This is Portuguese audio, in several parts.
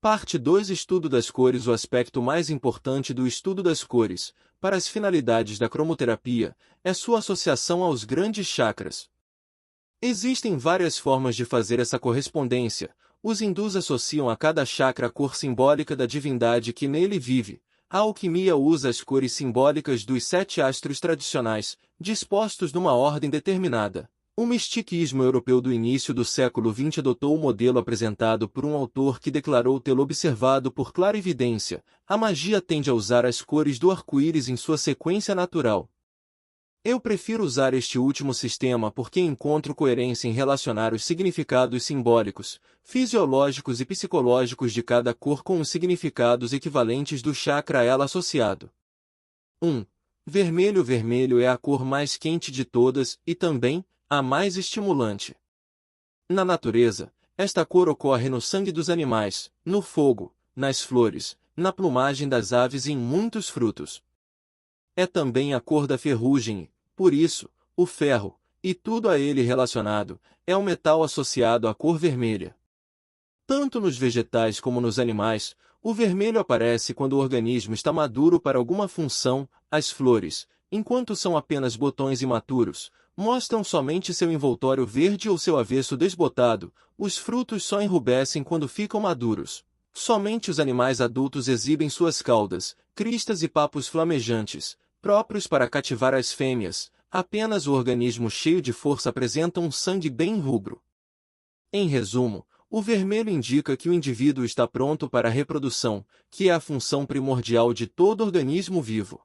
Parte 2. Estudo das cores. O aspecto mais importante do estudo das cores, para as finalidades da cromoterapia, é sua associação aos grandes chakras. Existem várias formas de fazer essa correspondência. Os hindus associam a cada chakra a cor simbólica da divindade que nele vive. A alquimia usa as cores simbólicas dos 7 astros tradicionais, dispostos numa ordem determinada. O misticismo europeu do início do século XX adotou o modelo apresentado por um autor que declarou tê-lo observado por clarividência. A magia tende a usar as cores do arco-íris em sua sequência natural. Eu prefiro usar este último sistema porque encontro coerência em relacionar os significados simbólicos, fisiológicos e psicológicos de cada cor com os significados equivalentes do chakra a ela associado. 1. Vermelho. Vermelho é a cor mais quente de todas e também a mais estimulante. Na natureza, esta cor ocorre no sangue dos animais, no fogo, nas flores, na plumagem das aves e em muitos frutos. É também a cor da ferrugem. Por isso, o ferro, e tudo a ele relacionado, é um metal associado à cor vermelha. Tanto nos vegetais como nos animais, o vermelho aparece quando o organismo está maduro para alguma função. As flores, enquanto são apenas botões imaturos, mostram somente seu envoltório verde ou seu avesso desbotado. Os frutos só enrubescem quando ficam maduros. Somente os animais adultos exibem suas caudas, cristas e papos flamejantes, próprios para cativar as fêmeas. Apenas o organismo cheio de força apresenta um sangue bem rubro. Em resumo, o vermelho indica que o indivíduo está pronto para a reprodução, que é a função primordial de todo organismo vivo.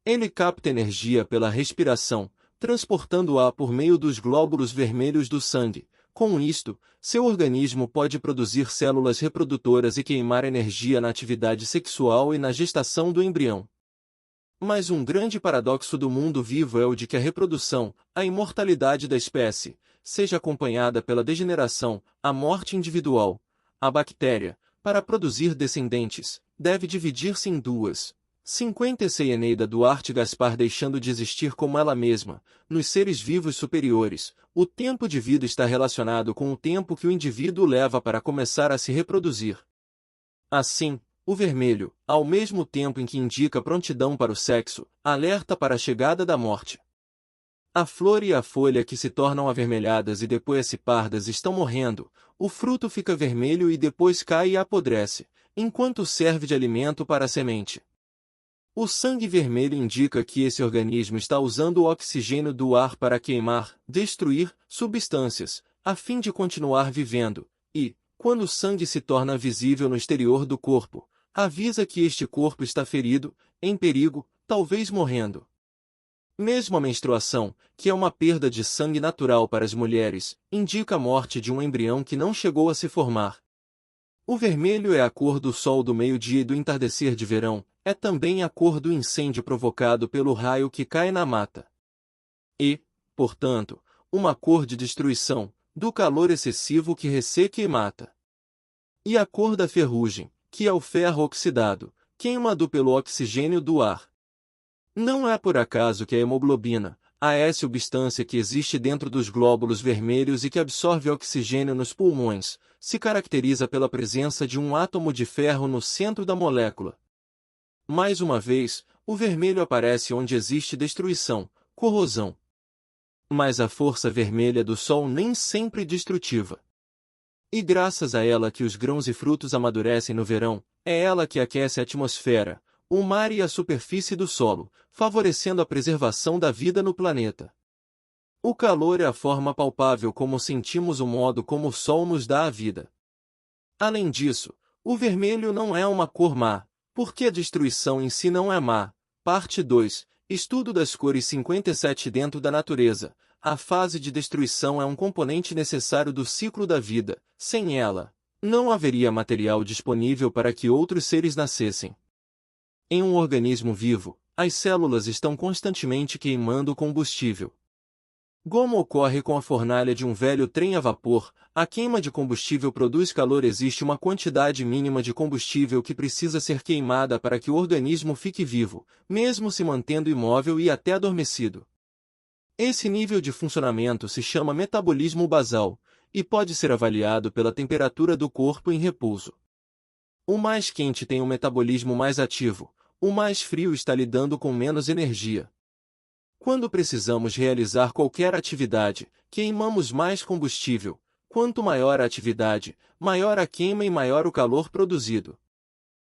Ele capta energia pela respiração, transportando-a por meio dos glóbulos vermelhos do sangue. Com isto, seu organismo pode produzir células reprodutoras e queimar energia na atividade sexual e na gestação do embrião. Mas um grande paradoxo do mundo vivo é o de que a reprodução, a imortalidade da espécie, seja acompanhada pela degeneração, a morte individual. A bactéria, para produzir descendentes, deve dividir-se em duas. 56 Eneida Duarte Gaspar. Deixando de existir como ela mesma, nos seres vivos superiores, o tempo de vida está relacionado com o tempo que o indivíduo leva para começar a se reproduzir. Assim, o vermelho, ao mesmo tempo em que indica prontidão para o sexo, alerta para a chegada da morte. A flor e a folha que se tornam avermelhadas e depois pardas estão morrendo, o fruto fica vermelho e depois cai e apodrece, enquanto serve de alimento para a semente. O sangue vermelho indica que esse organismo está usando o oxigênio do ar para queimar, destruir, substâncias, a fim de continuar vivendo, e, quando o sangue se torna visível no exterior do corpo, avisa que este corpo está ferido, em perigo, talvez morrendo. Mesmo a menstruação, que é uma perda de sangue natural para as mulheres, indica a morte de um embrião que não chegou a se formar. O vermelho é a cor do sol do meio-dia e do entardecer de verão, é também a cor do incêndio provocado pelo raio que cai na mata. E, portanto, uma cor de destruição, do calor excessivo que resseca e mata. E a cor da ferrugem, que é o ferro oxidado, queimado pelo oxigênio do ar. Não é por acaso que a hemoglobina, a substância que existe dentro dos glóbulos vermelhos e que absorve oxigênio nos pulmões, se caracteriza pela presença de um átomo de ferro no centro da molécula. Mais uma vez, o vermelho aparece onde existe destruição, corrosão. Mas a força vermelha do sol nem sempre é destrutiva. E graças a ela que os grãos e frutos amadurecem no verão, é ela que aquece a atmosfera, o mar e a superfície do solo, favorecendo a preservação da vida no planeta. O calor é a forma palpável como sentimos o modo como o sol nos dá a vida. Além disso, o vermelho não é uma cor má, porque a destruição em si não é má. Parte 2. Estudo das cores. 57 Dentro da natureza, a fase de destruição é um componente necessário do ciclo da vida. Sem ela, não haveria material disponível para que outros seres nascessem. Em um organismo vivo, as células estão constantemente queimando combustível. Como ocorre com a fornalha de um velho trem a vapor, a queima de combustível produz calor. Existe uma quantidade mínima de combustível que precisa ser queimada para que o organismo fique vivo, mesmo se mantendo imóvel e até adormecido. Esse nível de funcionamento se chama metabolismo basal, e pode ser avaliado pela temperatura do corpo em repouso. O mais quente tem um metabolismo mais ativo, o mais frio está lidando com menos energia. Quando precisamos realizar qualquer atividade, queimamos mais combustível. Quanto maior a atividade, maior a queima e maior o calor produzido.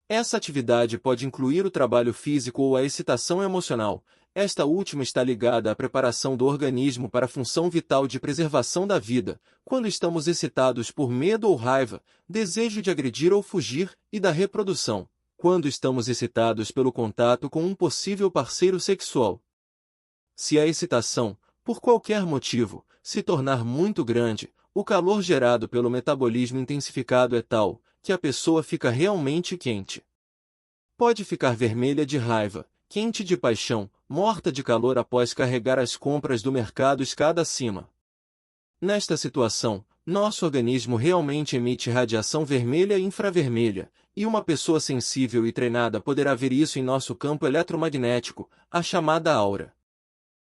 Essa atividade pode incluir o trabalho físico ou a excitação emocional. Esta última está ligada à preparação do organismo para a função vital de preservação da vida, quando estamos excitados por medo ou raiva, desejo de agredir ou fugir, e da reprodução, quando estamos excitados pelo contato com um possível parceiro sexual. Se a excitação, por qualquer motivo, se tornar muito grande, o calor gerado pelo metabolismo intensificado é tal, que a pessoa fica realmente quente. Pode ficar vermelha de raiva, quente de paixão, morta de calor após carregar as compras do mercado escada acima. Nesta situação, nosso organismo realmente emite radiação vermelha e infravermelha, e uma pessoa sensível e treinada poderá ver isso em nosso campo eletromagnético, a chamada aura.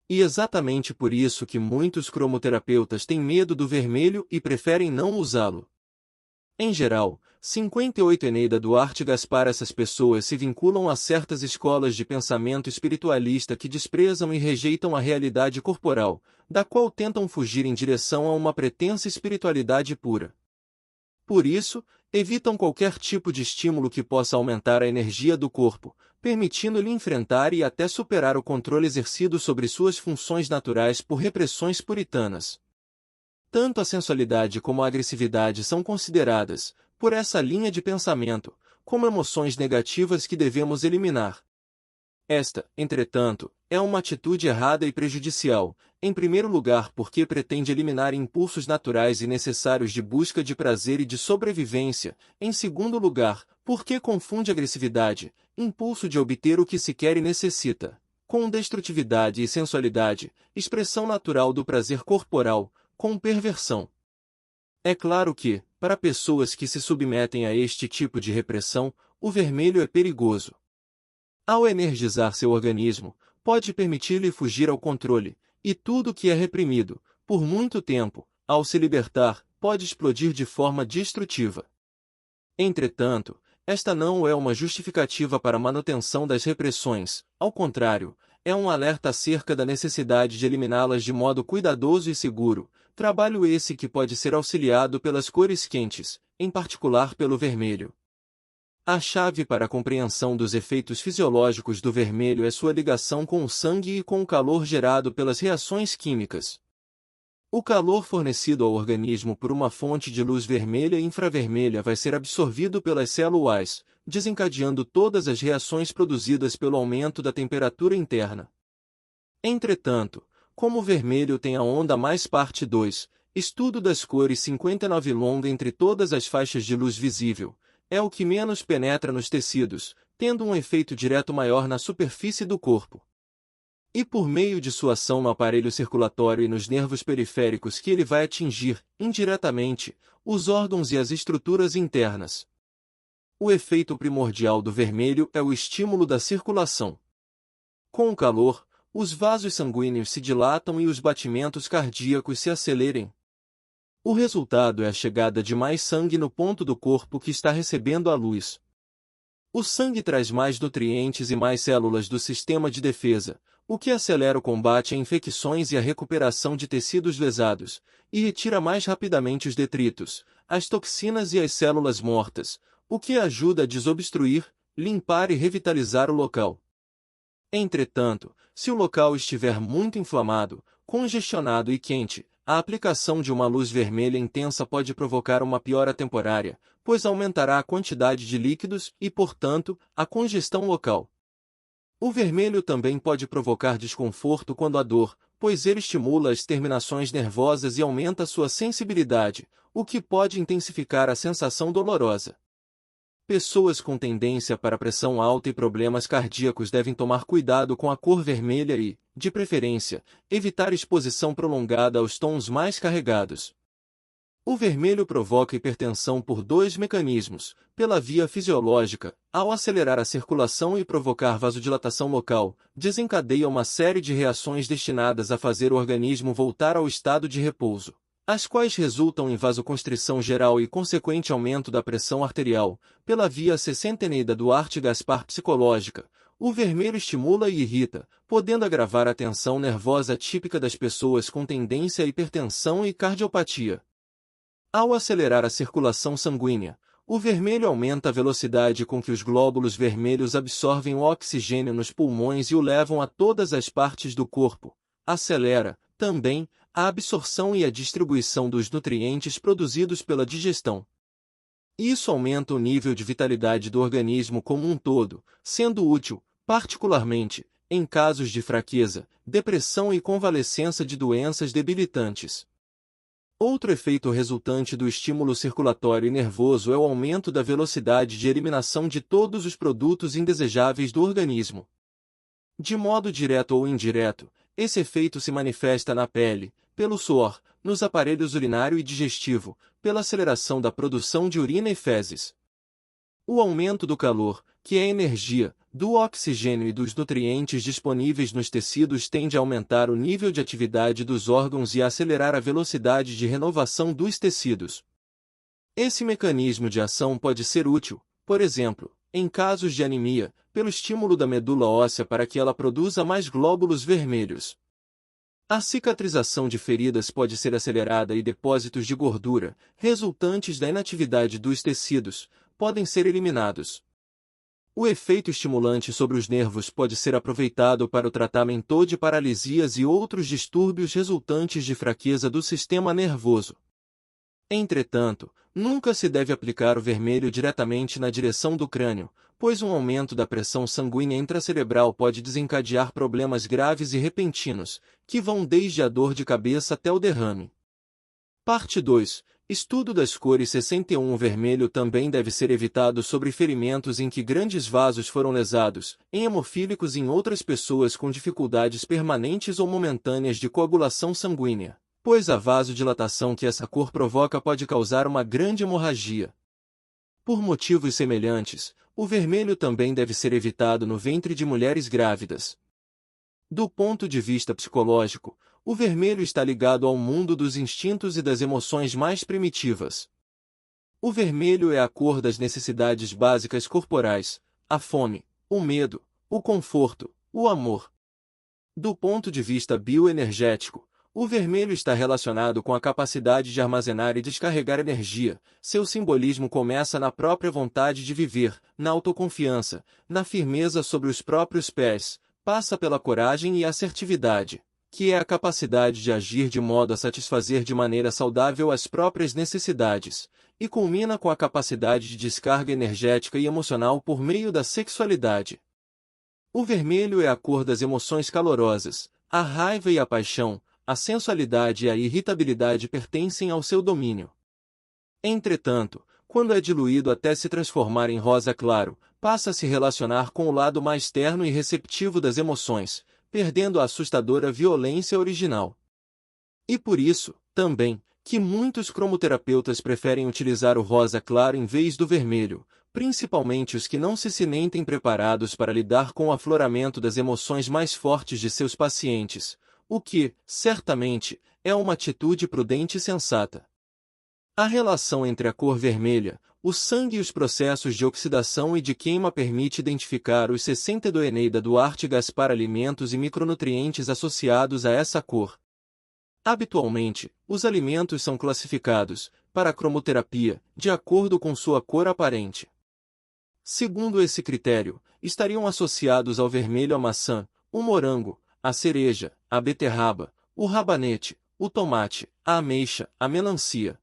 E exatamente por isso que muitos cromoterapeutas têm medo do vermelho e preferem não usá-lo. Em geral, 58 Eneida Duarte Gaspar. Essas pessoas se vinculam a certas escolas de pensamento espiritualista que desprezam e rejeitam a realidade corporal, da qual tentam fugir em direção a uma pretensa espiritualidade pura. Por isso, evitam qualquer tipo de estímulo que possa aumentar a energia do corpo, permitindo-lhe enfrentar e até superar o controle exercido sobre suas funções naturais por repressões puritanas. Tanto a sensualidade como a agressividade são consideradas, por essa linha de pensamento, como emoções negativas que devemos eliminar. Esta, entretanto, é uma atitude errada e prejudicial, em primeiro lugar porque pretende eliminar impulsos naturais e necessários de busca de prazer e de sobrevivência, em segundo lugar, porque confunde agressividade, impulso de obter o que se quer e necessita, com destrutividade e sensualidade, expressão natural do prazer corporal, com perversão. É claro que, para pessoas que se submetem a este tipo de repressão, o vermelho é perigoso. Ao energizar seu organismo, pode permitir-lhe fugir ao controle, e tudo que é reprimido, por muito tempo, ao se libertar, pode explodir de forma destrutiva. Entretanto, esta não é uma justificativa para a manutenção das repressões, ao contrário, é um alerta acerca da necessidade de eliminá-las de modo cuidadoso e seguro, trabalho esse que pode ser auxiliado pelas cores quentes, em particular pelo vermelho. A chave para a compreensão dos efeitos fisiológicos do vermelho é sua ligação com o sangue e com o calor gerado pelas reações químicas. O calor fornecido ao organismo por uma fonte de luz vermelha e infravermelha vai ser absorvido pelas células, desencadeando todas as reações produzidas pelo aumento da temperatura interna. Entretanto, como o vermelho tem a onda mais parte 2, estudo das cores 59 longa entre todas as faixas de luz visível, é o que menos penetra nos tecidos, tendo um efeito direto maior na superfície do corpo. E por meio de sua ação no aparelho circulatório e nos nervos periféricos que ele vai atingir, indiretamente, os órgãos e as estruturas internas. O efeito primordial do vermelho é o estímulo da circulação. Com o calor, os vasos sanguíneos se dilatam e os batimentos cardíacos se acelerem. O resultado é a chegada de mais sangue no ponto do corpo que está recebendo a luz. O sangue traz mais nutrientes e mais células do sistema de defesa, o que acelera o combate a infecções e a recuperação de tecidos lesados, e retira mais rapidamente os detritos, as toxinas e as células mortas, o que ajuda a desobstruir, limpar e revitalizar o local. Entretanto, se o local estiver muito inflamado, congestionado e quente, a aplicação de uma luz vermelha intensa pode provocar uma piora temporária, pois aumentará a quantidade de líquidos e, portanto, a congestão local. O vermelho também pode provocar desconforto quando há dor, pois ele estimula as terminações nervosas e aumenta sua sensibilidade, o que pode intensificar a sensação dolorosa. Pessoas com tendência para pressão alta e problemas cardíacos devem tomar cuidado com a cor vermelha e, de preferência, evitar exposição prolongada aos tons mais carregados. O vermelho provoca hipertensão por dois mecanismos: pela via fisiológica, ao acelerar a circulação e provocar vasodilatação local, desencadeia uma série de reações destinadas a fazer o organismo voltar ao estado de repouso, as quais resultam em vasoconstrição geral e consequente aumento da pressão arterial. Pela via 60 Eneida Duarte Gaspar psicológica, o vermelho estimula e irrita, podendo agravar a tensão nervosa típica das pessoas com tendência à hipertensão e cardiopatia. Ao acelerar a circulação sanguínea, o vermelho aumenta a velocidade com que os glóbulos vermelhos absorvem o oxigênio nos pulmões e o levam a todas as partes do corpo. Acelera, também, a absorção e a distribuição dos nutrientes produzidos pela digestão. Isso aumenta o nível de vitalidade do organismo como um todo, sendo útil, particularmente, em casos de fraqueza, depressão e convalescença de doenças debilitantes. Outro efeito resultante do estímulo circulatório e nervoso é o aumento da velocidade de eliminação de todos os produtos indesejáveis do organismo. De modo direto ou indireto, esse efeito se manifesta na pele, pelo suor, nos aparelhos urinário e digestivo, pela aceleração da produção de urina e fezes. O aumento do calor, que é energia, do oxigênio e dos nutrientes disponíveis nos tecidos tende a aumentar o nível de atividade dos órgãos e a acelerar a velocidade de renovação dos tecidos. Esse mecanismo de ação pode ser útil, por exemplo, em casos de anemia, pelo estímulo da medula óssea para que ela produza mais glóbulos vermelhos. A cicatrização de feridas pode ser acelerada e depósitos de gordura, resultantes da inatividade dos tecidos, podem ser eliminados. O efeito estimulante sobre os nervos pode ser aproveitado para o tratamento de paralisias e outros distúrbios resultantes de fraqueza do sistema nervoso. Entretanto, nunca se deve aplicar o vermelho diretamente na direção do crânio, pois um aumento da pressão sanguínea intracerebral pode desencadear problemas graves e repentinos, que vão desde a dor de cabeça até o derrame. Parte 2. Estudo das cores 61. O vermelho também deve ser evitado sobre ferimentos em que grandes vasos foram lesados, em hemofílicos e em outras pessoas com dificuldades permanentes ou momentâneas de coagulação sanguínea, pois a vasodilatação que essa cor provoca pode causar uma grande hemorragia. Por motivos semelhantes, o vermelho também deve ser evitado no ventre de mulheres grávidas. Do ponto de vista psicológico, o vermelho está ligado ao mundo dos instintos e das emoções mais primitivas. O vermelho é a cor das necessidades básicas corporais, a fome, o medo, o conforto, o amor. Do ponto de vista bioenergético, o vermelho está relacionado com a capacidade de armazenar e descarregar energia. Seu simbolismo começa na própria vontade de viver, na autoconfiança, na firmeza sobre os próprios pés, passa pela coragem e assertividade, que é a capacidade de agir de modo a satisfazer de maneira saudável as próprias necessidades, e culmina com a capacidade de descarga energética e emocional por meio da sexualidade. O vermelho é a cor das emoções calorosas, a raiva e a paixão, a sensualidade e a irritabilidade pertencem ao seu domínio. Entretanto, quando é diluído até se transformar em rosa claro, passa a se relacionar com o lado mais terno e receptivo das emoções, perdendo a assustadora violência original. E por isso, também, que muitos cromoterapeutas preferem utilizar o rosa claro em vez do vermelho, principalmente os que não se sentem preparados para lidar com o afloramento das emoções mais fortes de seus pacientes, o que, certamente, é uma atitude prudente e sensata. A relação entre a cor vermelha, o sangue e os processos de oxidação e de queima permite identificar os 62 Eneida Duarte Gaspar alimentos e micronutrientes associados a essa cor. Habitualmente, os alimentos são classificados, para a cromoterapia, de acordo com sua cor aparente. Segundo esse critério, estariam associados ao vermelho a maçã, o morango, a cereja, a beterraba, o rabanete, o tomate, a ameixa, a melancia.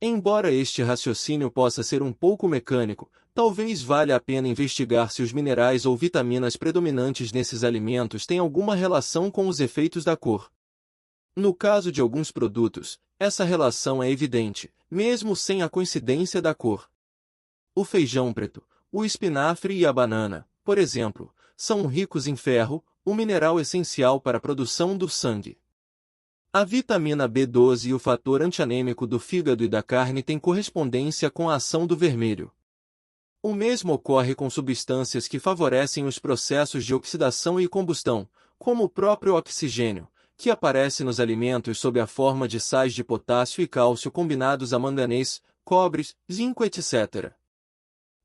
Embora este raciocínio possa ser um pouco mecânico, talvez valha a pena investigar se os minerais ou vitaminas predominantes nesses alimentos têm alguma relação com os efeitos da cor. No caso de alguns produtos, essa relação é evidente, mesmo sem a coincidência da cor. O feijão preto, o espinafre e a banana, por exemplo, são ricos em ferro, o mineral essencial para a produção do sangue. A vitamina B12 e o fator antianêmico do fígado e da carne têm correspondência com a ação do vermelho. O mesmo ocorre com substâncias que favorecem os processos de oxidação e combustão, como o próprio oxigênio, que aparece nos alimentos sob a forma de sais de potássio e cálcio combinados a manganês, cobre, zinco, etc.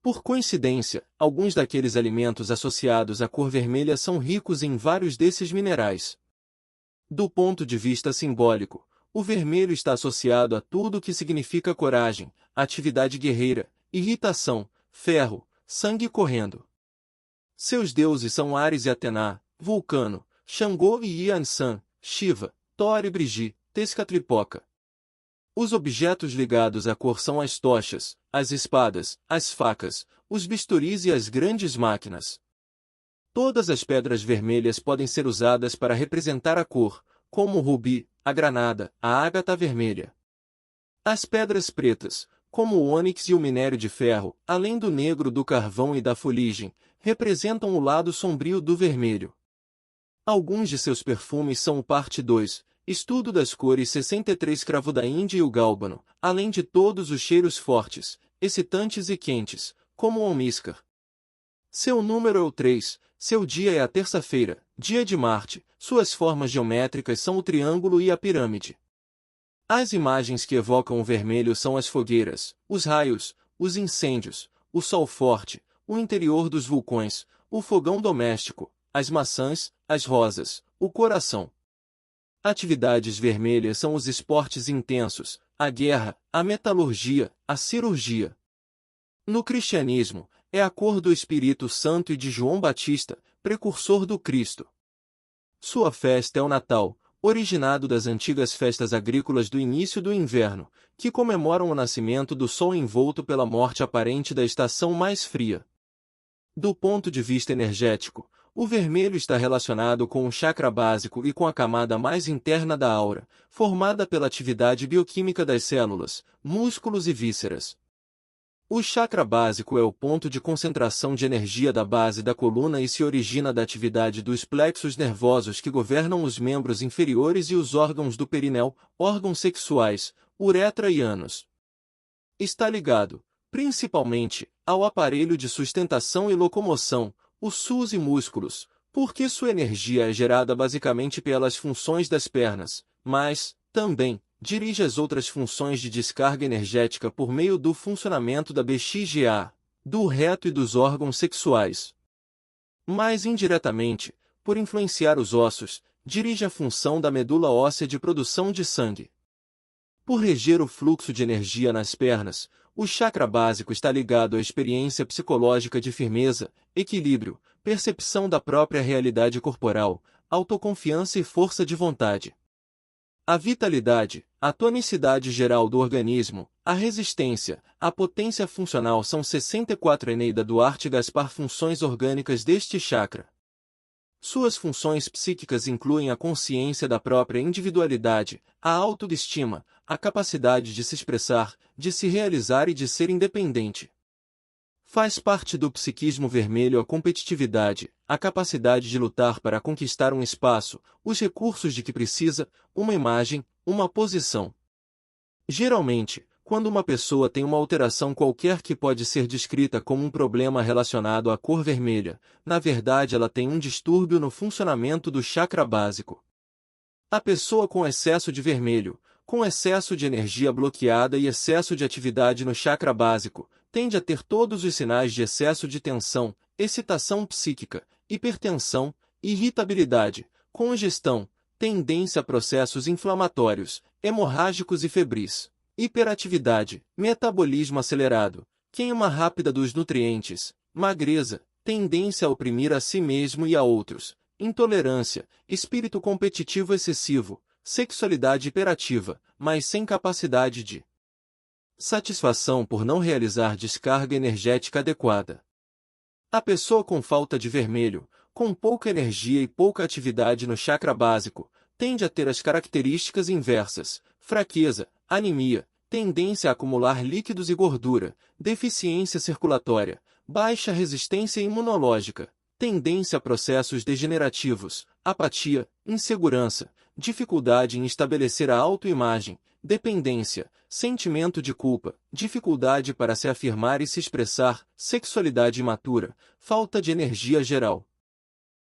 Por coincidência, alguns daqueles alimentos associados à cor vermelha são ricos em vários desses minerais. Do ponto de vista simbólico, o vermelho está associado a tudo que significa coragem, atividade guerreira, irritação, ferro, sangue correndo. Seus deuses são Ares e Atena, Vulcano, Xangô e Yansan, Shiva, Thor e Brigi, Tezcatlipoca. Os objetos ligados à cor são as tochas, as espadas, as facas, os bisturis e as grandes máquinas. Todas as pedras vermelhas podem ser usadas para representar a cor, como o rubi, a granada, a ágata vermelha. As pedras pretas, como o ônix e o minério de ferro, além do negro do carvão e da fuligem, representam o lado sombrio do vermelho. Alguns de seus perfumes são o Parte 2, Estudo das Cores 63 Cravo da Índia e o Gálbano, além de todos os cheiros fortes, excitantes e quentes, como o almíscar. Seu número é o 3, seu dia é a terça-feira, dia de Marte, suas formas geométricas são o triângulo e a pirâmide. As imagens que evocam o vermelho são as fogueiras, os raios, os incêndios, o sol forte, o interior dos vulcões, o fogão doméstico, as maçãs, as rosas, o coração. Atividades vermelhas são os esportes intensos, a guerra, a metalurgia, a cirurgia. No cristianismo, é a cor do Espírito Santo e de João Batista, precursor do Cristo. Sua festa é o Natal, originado das antigas festas agrícolas do início do inverno, que comemoram o nascimento do sol envolto pela morte aparente da estação mais fria. Do ponto de vista energético, o vermelho está relacionado com o chakra básico e com a camada mais interna da aura, formada pela atividade bioquímica das células, músculos e vísceras. O chakra básico é o ponto de concentração de energia da base da coluna e se origina da atividade dos plexos nervosos que governam os membros inferiores e os órgãos do perineu, órgãos sexuais, uretra e ânus. Está ligado, principalmente, ao aparelho de sustentação e locomoção, os SUS e músculos, porque sua energia é gerada basicamente pelas funções das pernas, mas, também, dirige as outras funções de descarga energética por meio do funcionamento da bexiga, do reto e dos órgãos sexuais. Mais indiretamente, por influenciar os ossos, dirige a função da medula óssea de produção de sangue. Por reger o fluxo de energia nas pernas, o chakra básico está ligado à experiência psicológica de firmeza, equilíbrio, percepção da própria realidade corporal, autoconfiança e força de vontade. A vitalidade, a tonicidade geral do organismo, a resistência, a potência funcional são 64 Eneida Duarte Gaspar funções orgânicas deste chakra. Suas funções psíquicas incluem a consciência da própria individualidade, a autoestima, a capacidade de se expressar, de se realizar e de ser independente. Faz parte do psiquismo vermelho a competitividade, a capacidade de lutar para conquistar um espaço, os recursos de que precisa, uma imagem, uma posição. Geralmente, quando uma pessoa tem uma alteração qualquer que pode ser descrita como um problema relacionado à cor vermelha, na verdade ela tem um distúrbio no funcionamento do chakra básico. A pessoa com excesso de vermelho, com excesso de energia bloqueada e excesso de atividade no chakra básico, tende a ter todos os sinais de excesso de tensão, excitação psíquica, hipertensão, irritabilidade, congestão, tendência a processos inflamatórios, hemorrágicos e febris, hiperatividade, metabolismo acelerado, queima rápida dos nutrientes, magreza, tendência a oprimir a si mesmo e a outros, intolerância, espírito competitivo excessivo, sexualidade hiperativa, mas sem capacidade de satisfação por não realizar descarga energética adequada. A pessoa com falta de vermelho, com pouca energia e pouca atividade no chakra básico, tende a ter as características inversas: fraqueza, anemia, tendência a acumular líquidos e gordura, deficiência circulatória, baixa resistência imunológica, tendência a processos degenerativos, apatia, insegurança, dificuldade em estabelecer a autoimagem, dependência, sentimento de culpa, dificuldade para se afirmar e se expressar, sexualidade imatura, falta de energia geral.